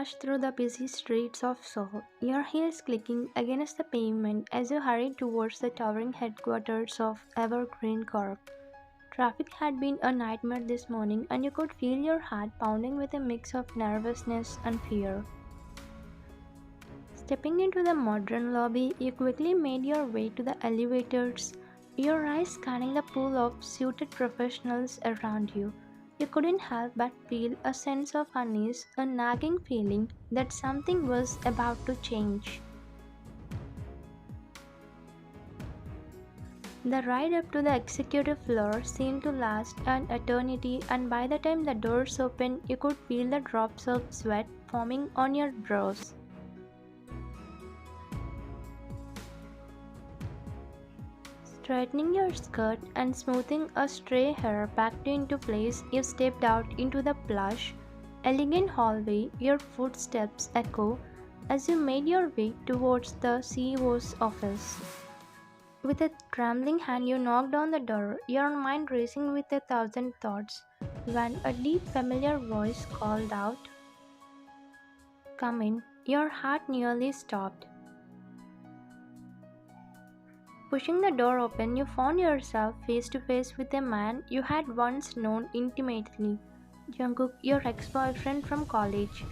rush through the busy streets of Seoul, your heels clicking against the pavement as you hurry towards the towering headquarters of Evergreen Corp. Traffic had been a nightmare this morning, and you could feel your heart pounding with a mix of nervousness and fear. Stepping into the modern lobby, you quickly made your way to the elevators, your eyes scanning the pool of suited professionals around you. You couldn't help but feel a sense of unease, a nagging feeling that something was about to change. The ride up to the executive floor seemed to last an eternity, and by the time the doors opened, you could feel the drops of sweat forming on your brows. Straightening your skirt and smoothing a stray hair back into place, you stepped out into the plush, elegant hallway. Your footsteps echo as you made your way towards the CEO's office. With a trembling hand, you knocked on the door, your mind racing with a thousand thoughts, when a deep, familiar voice called out, "Come in." Your heart nearly stopped. Pushing the door open, you found yourself face to face with a man you had once known intimately, Jungkook, your ex-boyfriend from college.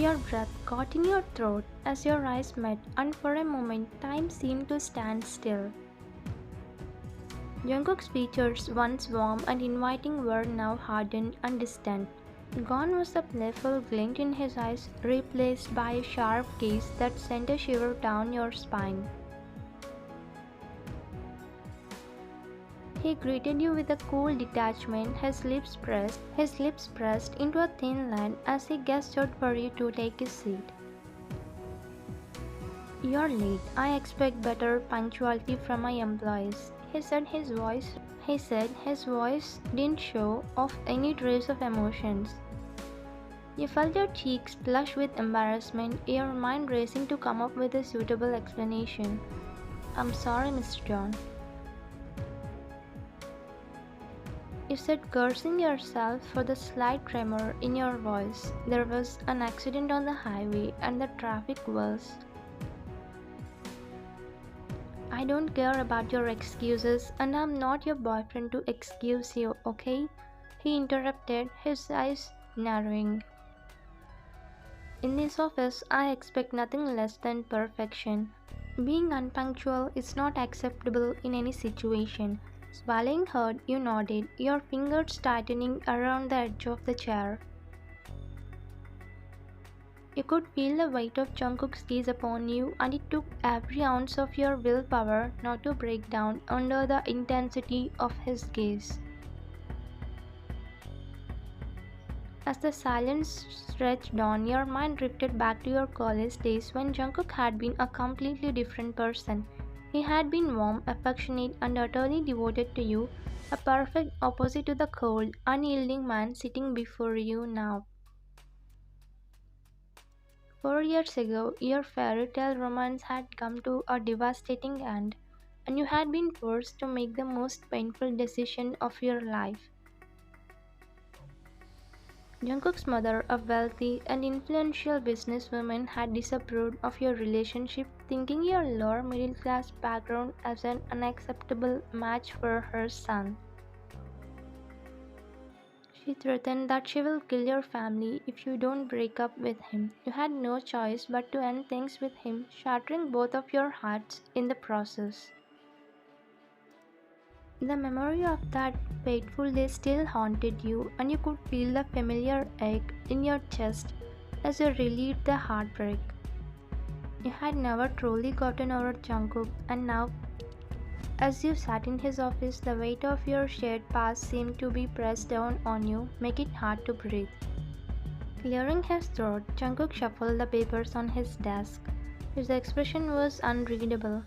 Your breath caught in your throat as your eyes met, and for a moment time seemed to stand still. Jungkook's features, once warm and inviting, were now hardened and distant. Gone was the playful glint in his eyes, replaced by a sharp gaze that sent a shiver down your spine. He greeted you with a cool detachment, his lips pressed into a thin line as he gestured for you to take his seat. "You're late. I expect better punctuality from my employees," He said his voice didn't show off any trace of emotions. You felt your cheeks flush with embarrassment, your mind racing to come up with a suitable explanation. "I'm sorry, Mr. John," you said, cursing yourself for the slight tremor in your voice. There was an accident on the highway and the traffic was. "I don't care about your excuses, and I'm not your boyfriend to excuse you, okay?" he interrupted, his eyes narrowing. "In this office, I expect nothing less than perfection. Being unpunctual is not acceptable in any situation." Swallowing hard, you nodded, your fingers tightening around the edge of the chair. You could feel the weight of Jungkook's gaze upon you, and it took every ounce of your willpower not to break down under the intensity of his gaze. As the silence stretched on, your mind drifted back to your college days when Jungkook had been a completely different person. He had been warm, affectionate, and utterly devoted to you, a perfect opposite to the cold, unyielding man sitting before you now. 4 years ago, your fairy tale romance had come to a devastating end, and you had been forced to make the most painful decision of your life. Jungkook's mother, a wealthy and influential businesswoman, had disapproved of your relationship, thinking your lower middle class background as an unacceptable match for her son. She threatened that she will kill your family if you don't break up with him. You had no choice but to end things with him, shattering both of your hearts in the process. The memory of that fateful day still haunted you, and you could feel the familiar ache in your chest as you relieved the heartbreak. You had never truly gotten over Jungkook, and now, as you sat in his office, the weight of your shared past seemed to be pressed down on you, making it hard to breathe. Clearing his throat, Jungkook shuffled the papers on his desk. His expression was unreadable.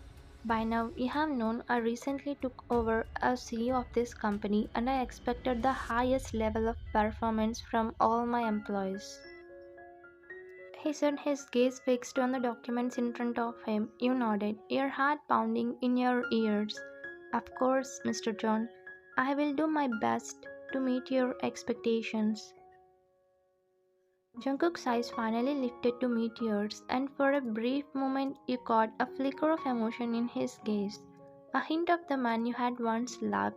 "By now, you have known I recently took over as CEO of this company, and I expected the highest level of performance from all my employees," he said, his gaze fixed on the documents in front of him. You nodded, your heart pounding in your ears. "Of course, Mr. John. I will do my best to meet your expectations." Jungkook's eyes finally lifted to meet yours, and for a brief moment you caught a flicker of emotion in his gaze, a hint of the man you had once loved,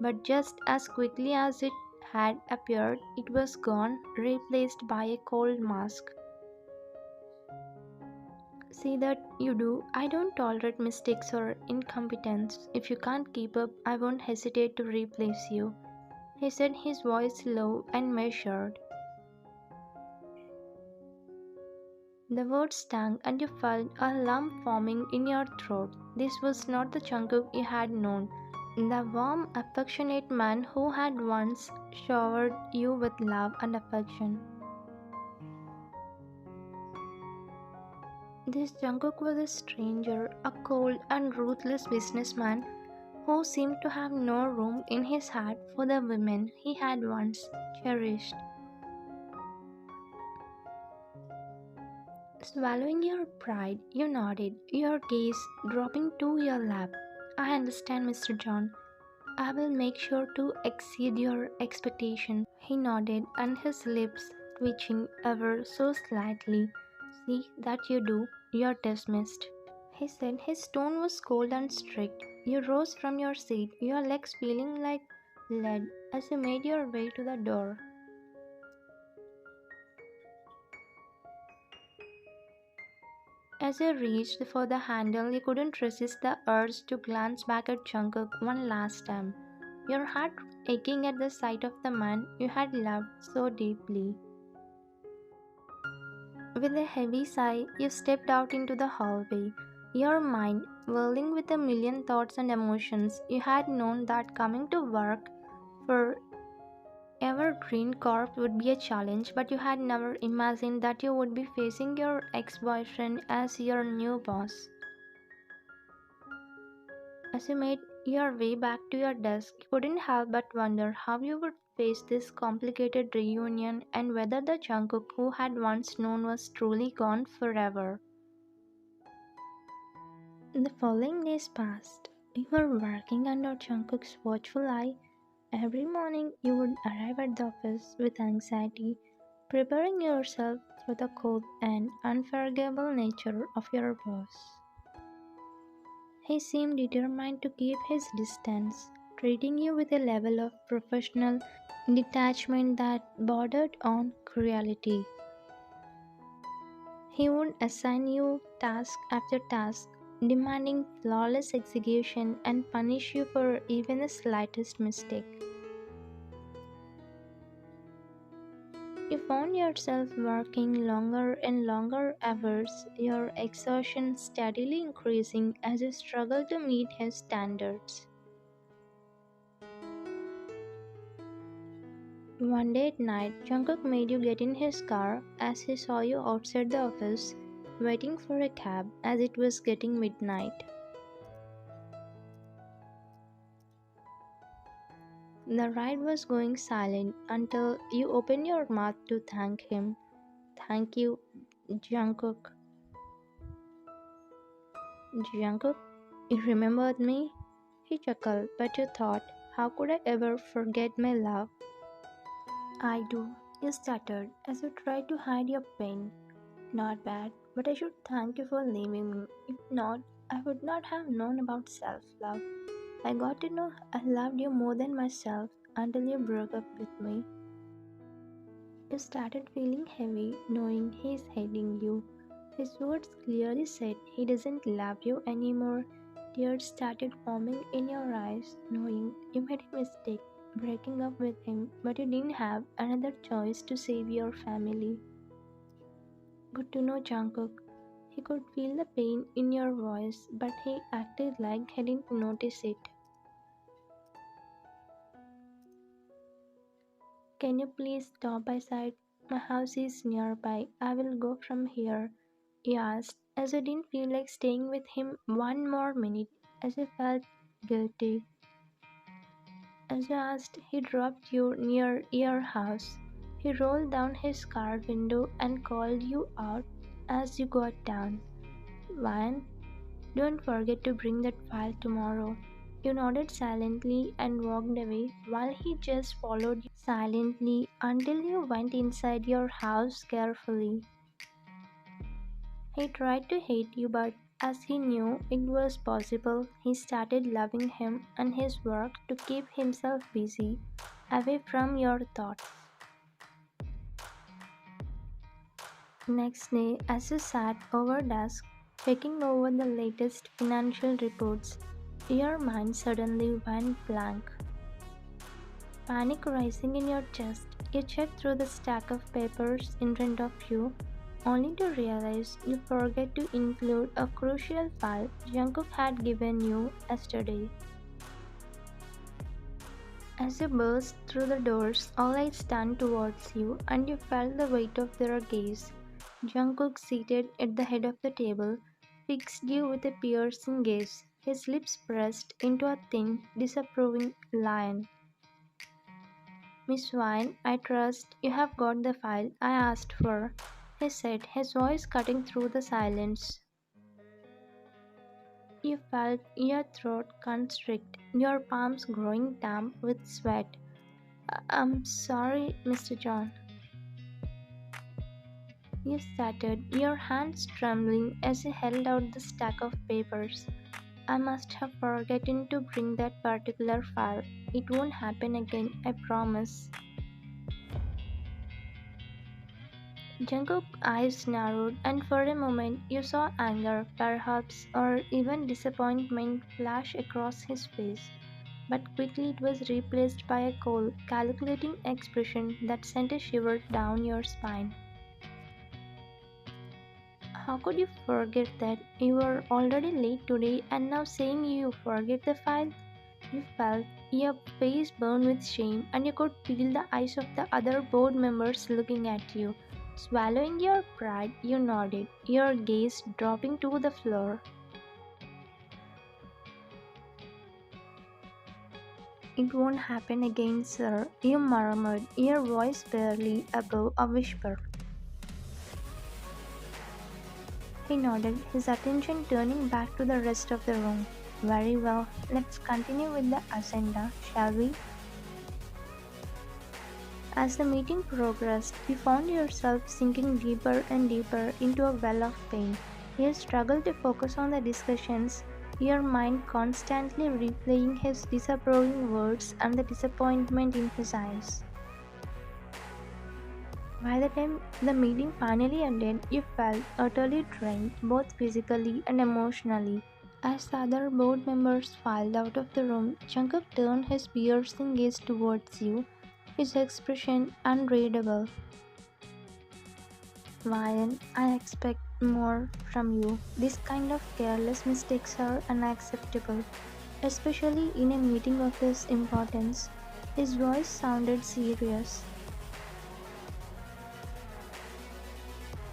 but just as quickly as it had appeared, it was gone, replaced by a cold mask. See that you do. I don't tolerate mistakes or incompetence. If you can't keep up, I won't hesitate to replace you, he said, his voice low and measured. The words stung, and you felt a lump forming in your throat. This was not the Jungkook you had known, the warm, affectionate man who had once showered you with love and affection. This Jungkook was a stranger, a cold and ruthless businessman who seemed to have no room in his heart for the women he had once cherished. Swallowing your pride, you nodded, your gaze dropping to your lap. I understand, Mr. John. I will make sure to exceed your expectations. He nodded, and his lips twitching ever so slightly. See that you do, you're dismissed, he said. His tone was cold and strict. You rose from your seat, your legs feeling like lead as you made your way to the door. As you reached for the handle, you couldn't resist the urge to glance back at Jungkook one last time, your heart aching at the sight of the man you had loved so deeply. With a heavy sigh, you stepped out into the hallway, your mind whirling with a million thoughts and emotions. You had known that coming to work for Evergreen Corp would be a challenge, but you had never imagined that you would be facing your ex boyfriend as your new boss. As you made your way back to your desk, you couldn't help but wonder how you would face this complicated reunion and whether the Jungkook who had once known was truly gone forever. The following days passed. You were working under Jungkook's watchful eye. Every morning you would arrive at the office with anxiety, preparing yourself for the cold and unforgivable nature of your boss. He seemed determined to keep his distance, treating you with a level of professional detachment that bordered on cruelty. He would assign you task after task, demanding flawless execution and punish you for even the slightest mistake. You found yourself working longer and longer hours, your exhaustion steadily increasing as you struggled to meet his standards. One day at night, Jungkook made you get in his car as he saw you outside the office, waiting for a cab as it was getting midnight. The ride was going silent until you opened your mouth to thank him. Thank you, Jungkook. Jungkook, you remembered me? He chuckled, but you thought, how could I ever forget my love? I do, you stuttered as you tried to hide your pain. Not bad, but I should thank you for leaving me. If not, I would not have known about self love. I got to know I loved you more than myself until you broke up with me. You started feeling heavy knowing he's hating you. His words clearly said he doesn't love you anymore. Tears started forming in your eyes, knowing you made a mistake breaking up with him, but you didn't have another choice to save your family. Good to know, Jungkook. He could feel the pain in your voice, but he acted like he didn't notice it. Can you please stop by side? My house is nearby. I will go from here, he asked, as you didn't feel like staying with him one more minute, as you felt guilty. As you asked, he dropped you near your house. He rolled down his car window and called you out as you got down. Van, don't forget to bring that file tomorrow. You nodded silently and walked away while he just followed you silently until you went inside your house carefully. He tried to hate you, but as he knew it was possible, he started loving him and his work to keep himself busy, away from your thoughts. Next day, as you sat over desk, checking over the latest financial reports, your mind suddenly went blank. Panic rising in your chest, you check through the stack of papers in front of you, only to realize you forget to include a crucial file Jungkook had given you yesterday. As you burst through the doors, all eyes turned towards you, and you felt the weight of their gaze. Jungkook, seated at the head of the table, fixed you with a piercing gaze, his lips pressed into a thin, disapproving line. Miss Vine, I trust you have got the file I asked for, he said, his voice cutting through the silence. You felt your throat constrict, your palms growing damp with sweat. I'm sorry, Mr. John. You stuttered, your hands trembling as you held out the stack of papers. I must have forgotten to bring that particular file. It won't happen again, I promise. Jungkook's eyes narrowed, and for a moment you saw anger, perhaps, or even disappointment flash across his face. But quickly it was replaced by a cold, calculating expression that sent a shiver down your spine. How could you forget that? You were already late today, and now saying you forget the file? You felt your face burn with shame, and you could feel the eyes of the other board members looking at you. Swallowing your pride, you nodded, your gaze dropping to the floor. It won't happen again, sir, you murmured, your voice barely above a whisper. He nodded, his attention turning back to the rest of the room. Very well, let's continue with the agenda, shall we? As the meeting progressed, you found yourself sinking deeper and deeper into a well of pain. You struggled to focus on the discussions, your mind constantly replaying his disapproving words and the disappointment in his eyes. By the time the meeting finally ended, you felt utterly drained, both physically and emotionally. As the other board members filed out of the room, Jungkook turned his piercing gaze towards you, his expression unreadable. Ryan, I expect more from you. This kind of careless mistakes are unacceptable, especially in a meeting of this importance. His voice sounded serious.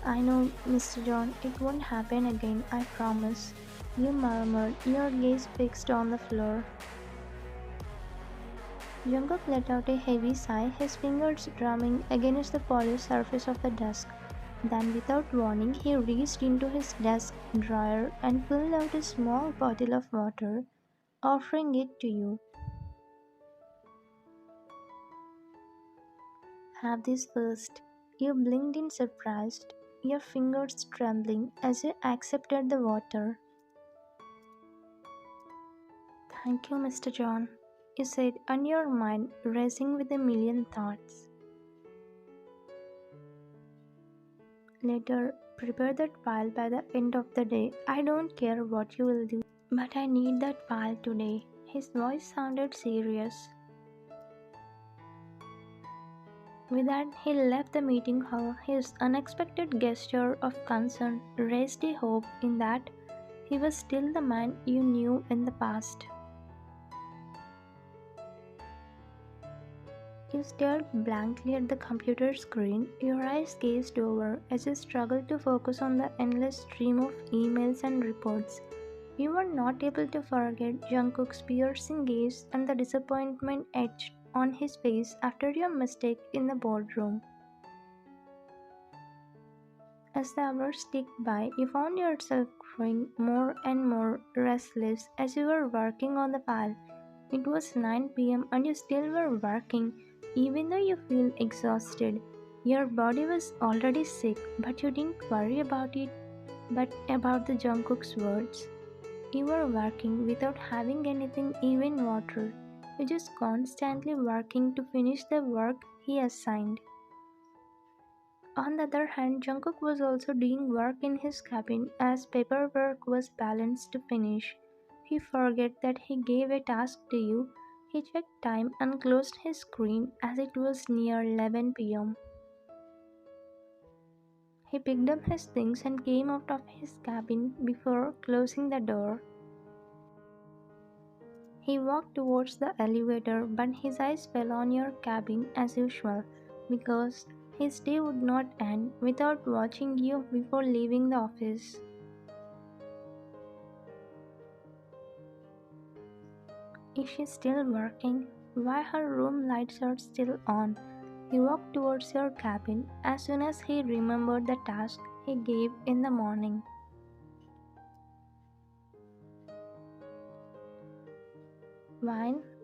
I know, Mr. John, it won't happen again, I promise. You murmured, your gaze fixed on the floor. Jungkook let out a heavy sigh, his fingers drumming against the polished surface of the desk. Then, without warning, he reached into his desk drawer and pulled out a small bottle of water, offering it to you. Have this first. You blinked in surprise, your fingers trembling as you accepted the water. Thank you, Mr. John, you said, and your mind racing with a million thoughts. Later, prepare that file by the end of the day. I don't care what you will do, but I need that file today. His voice sounded serious. With that, he left the meeting hall. His unexpected gesture of concern raised a hope in that he was still the man you knew in the past. You stared blankly at the computer screen, your eyes gazed over as you struggled to focus on the endless stream of emails and reports. You were not able to forget Jungkook's piercing gaze and the disappointment etched on his face after your mistake in the boardroom. As the hours ticked by, you found yourself growing more and more restless as you were working on the file. It was 9 p.m. and you still were working, even though you feel exhausted. Your body was already sick, but you didn't worry about it, but about the Jungkook's words. You were working without having anything, even water. You're just constantly working to finish the work he assigned. On the other hand, Jungkook was also doing work in his cabin as paperwork was balanced to finish. He forgot that he gave a task to you. He checked time and closed his screen as it was near 11 p.m. He picked up his things and came out of his cabin before closing the door. He walked towards the elevator, but his eyes fell on your cabin as usual, because his day would not end without watching you before leaving the office. Is she still working? Why her room lights are still on? He walked towards your cabin as soon as he remembered the task he gave in the morning.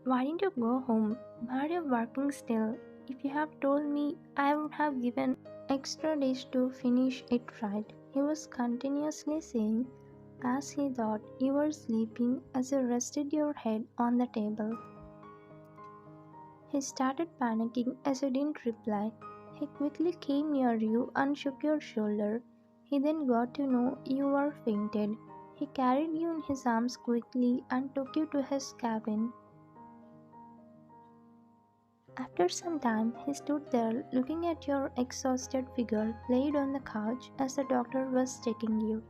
Why didn't you go home? Why are you working still? If you have told me, I would have given extra days to finish it right. He was continuously saying as he thought you were sleeping as you rested your head on the table. He started panicking as you didn't reply. He quickly came near you and shook your shoulder. He then got to know you were fainted. He carried you in his arms quickly and took you to his cabin. After some time, he stood there looking at your exhausted figure laid on the couch as the doctor was checking you.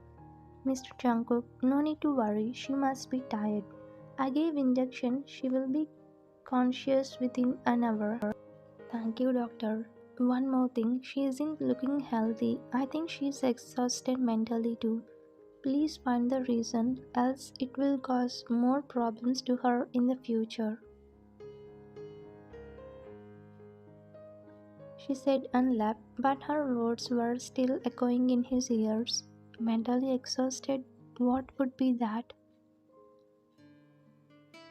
Mr. Jungkook, no need to worry, she must be tired. I gave injection, she will be conscious within an hour. Thank you, doctor. One more thing, she isn't looking healthy. I think she's exhausted mentally too. Please find the reason, else it will cause more problems to her in the future. She said and left, but her words were still echoing in his ears. Mentally exhausted? What would be that?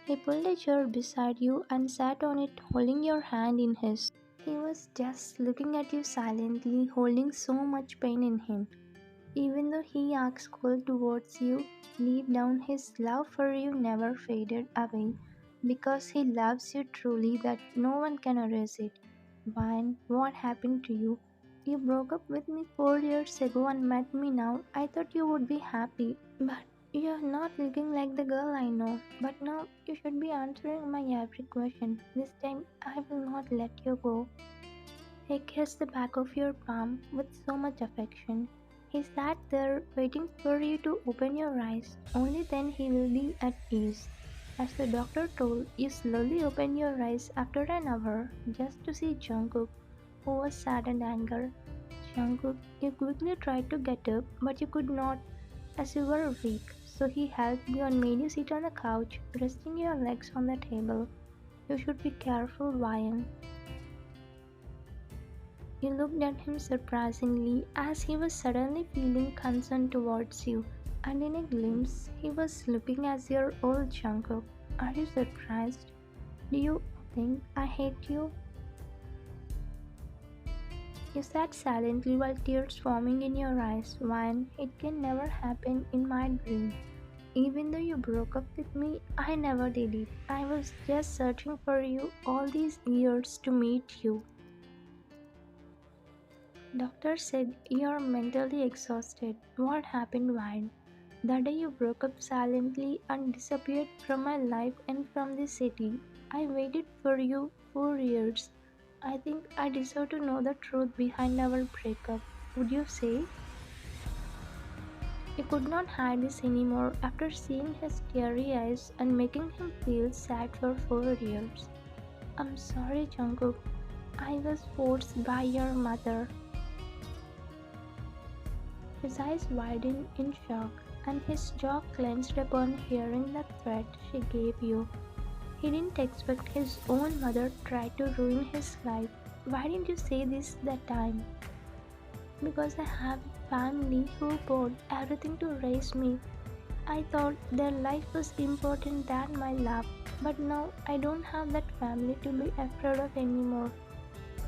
He pulled a chair beside you and sat on it, holding your hand in his. He was just looking at you silently, holding so much pain in him. Even though he acts cold towards you, deep down his love for you never faded away because he loves you truly that no one can erase it. Vine, what happened to you? You broke up with me 4 years ago and met me now. I thought you would be happy, but you're not looking like the girl I know. But now you should be answering my every question. This time I will not let you go. He kissed the back of your palm with so much affection. He sat there waiting for you to open your eyes. Only then he will be at ease. As the doctor told, you slowly opened your eyes after an hour just to see Jungkook, who was sad and angry. Jungkook, you quickly tried to get up, but you could not as you were weak. So he helped you and made you sit on the couch, resting your legs on the table. You should be careful, Ryan. You looked at him surprisingly as he was suddenly feeling concern towards you, and in a glimpse, he was looking as your old Jungkook. Are you surprised? Do you think I hate you? You sat silently while tears forming in your eyes. One, it can never happen in my dream. Even though you broke up with me, I never did it. I was just searching for you all these years to meet you. Doctor said you're mentally exhausted. What happened, Wine? The day you broke up silently and disappeared from my life and from the city. I waited for you 4 years. I think I deserve to know the truth behind our breakup. Would you say? You could not hide this anymore after seeing his teary eyes and making him feel sad for 4 years. I'm sorry, Jungkook. I was forced by your mother. His eyes widened in shock, and his jaw clenched upon hearing the threat she gave you. He didn't expect his own mother tried to ruin his life. Why didn't you say this that time? because I have a family who poured everything to raise me. I thought their life was important than my love, but now I don't have that family to be afraid of anymore.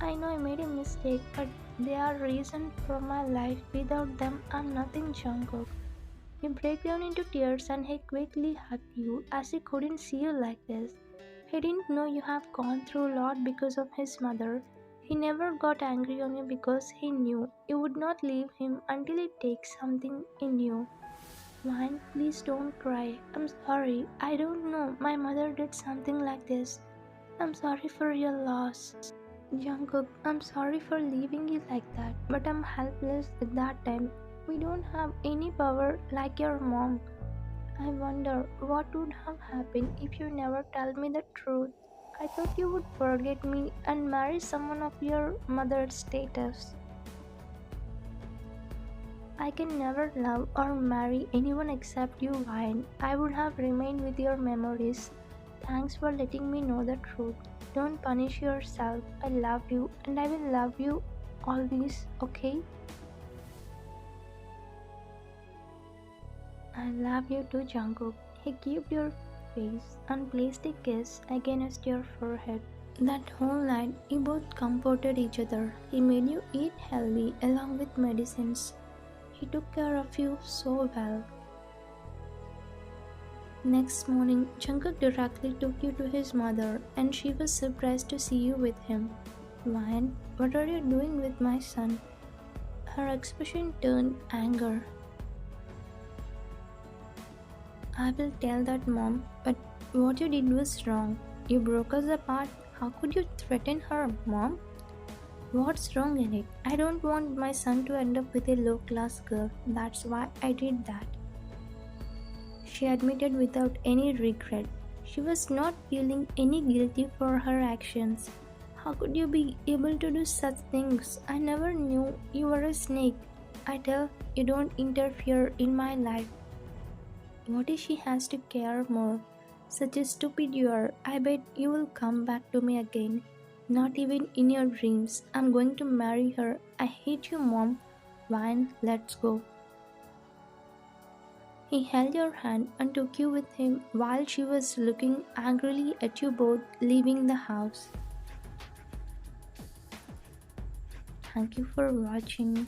I know I made a mistake, but they are reason for my life. Without them, I'm nothing, Jungkook. You break down into tears and he quickly hugged you as he couldn't see you like this. He didn't know you have gone through a lot because of his mother. He never got angry on you because he knew you would not leave him until he takes something in you. Wine, please don't cry. I'm sorry. I don't know. My mother did something like this. I'm sorry for your loss. Jungkook, I'm sorry for leaving you like that, but I'm helpless at that time. We don't have any power like your mom. I wonder what would have happened if you never tell me the truth. I thought you would forget me and marry someone of your mother's status. I can never love or marry anyone except you, Ryan. I would have remained with your memories. Thanks for letting me know the truth. Don't punish yourself. I love you and I will love you always, okay? I love you too, Jungkook. He kissed your face and placed a kiss against your forehead. That whole night, you both comforted each other. He made you eat healthy along with medicines. He took care of you so well. Next morning, Jungkook directly took you to his mother and she was surprised to see you with him. Ryan, what are you doing with my son? Her expression turned anger. I will tell that, mom, but what you did was wrong. You broke us apart. How could you threaten her, mom? What's wrong in it? I don't want my son to end up with a low class girl. That's why I did that. She admitted without any regret. She was not feeling any guilty for her actions. How could you be able to do such things? I never knew you were a snake. I tell you don't interfere in my life. What if she has to care more? Such a stupid you are. I bet you will come back to me again. Not even in your dreams. I'm going to marry her. I hate you, mom. Fine, let's go. He held your hand and took you with him while she was looking angrily at you both leaving the house. Thank you for watching.